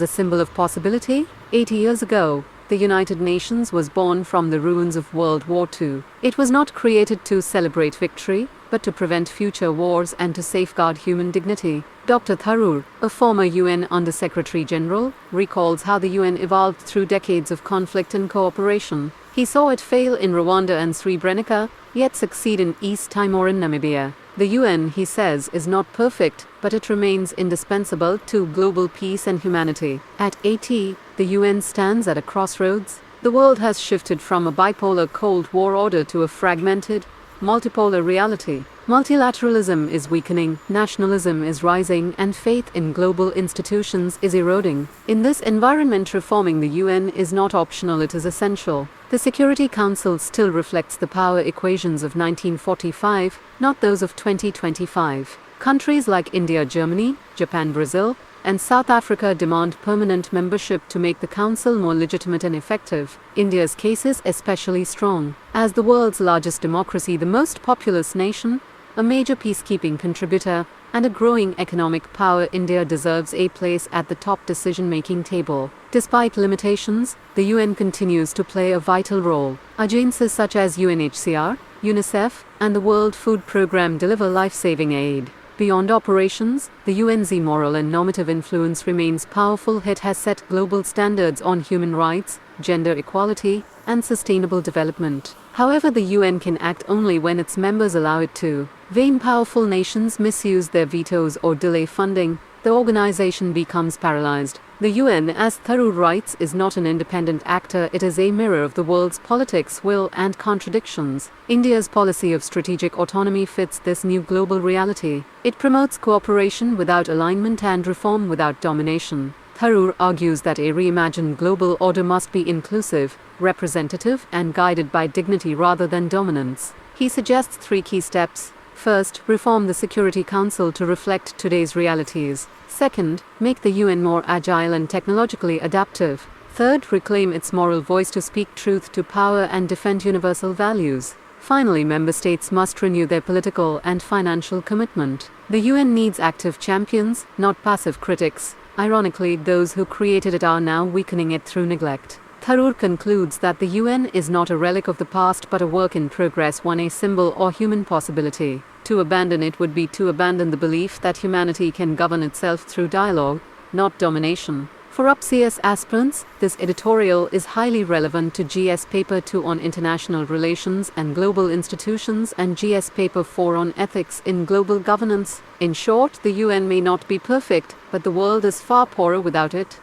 a symbol of possibility. 80 years ago, the United Nations was born from the ruins of World War II. It was not created to celebrate victory, but to prevent future wars and to safeguard human dignity. Dr. Tharoor, a former UN Under-Secretary General, recalls how the UN evolved through decades of conflict and cooperation. He saw it fail in Rwanda and Srebrenica, yet succeed in East Timor and Namibia. The UN, he says, is not perfect, but it remains indispensable to global peace and humanity. At 80, the UN stands at a crossroads. The world has shifted from a bipolar Cold War order to a fragmented, multipolar reality. Multilateralism is weakening, nationalism is rising, and faith in global institutions is eroding. In this environment, reforming the UN is not optional, it is essential. The Security Council still reflects the power equations of 1945, not those of 2025. Countries like India, Germany, Japan, Brazil, and South Africa demand permanent membership to make the Council more legitimate and effective. India's case is especially strong. As the world's largest democracy, the most populous nation, a major peacekeeping contributor, and a growing economic power, India deserves a place at the top decision-making table. Despite limitations, the UN continues to play a vital role. Agencies such as UNHCR, UNICEF, and the World Food Programme deliver life-saving aid. Beyond operations, the UN's moral and normative influence remains powerful. It has set global standards on human rights, gender equality, and sustainable development. However, the UN can act only when its members allow it to. When powerful nations misuse their vetoes or delay funding, the organization becomes paralyzed. The UN, as Tharoor writes, is not an independent actor, it is a mirror of the world's politics, will, and contradictions. India's policy of strategic autonomy fits this new global reality. It promotes cooperation without alignment and reform without domination. Tharoor argues that a reimagined global order must be inclusive, representative, and guided by dignity rather than dominance. He suggests 3 key steps. First, reform the Security Council to reflect today's realities. Second, make the UN more agile and technologically adaptive. Third, reclaim its moral voice to speak truth to power and defend universal values. Finally, member states must renew their political and financial commitment. The UN needs active champions, not passive critics. Ironically, those who created it are now weakening it through neglect. Tharoor concludes that the UN is not a relic of the past but a work in progress, one a symbol or human possibility. To abandon it would be to abandon the belief that humanity can govern itself through dialogue, not domination. For UPSC aspirants, this editorial is highly relevant to GS Paper 2 on International Relations and Global Institutions and GS Paper 4 on Ethics in Global Governance. In short, the UN may not be perfect, but the world is far poorer without it.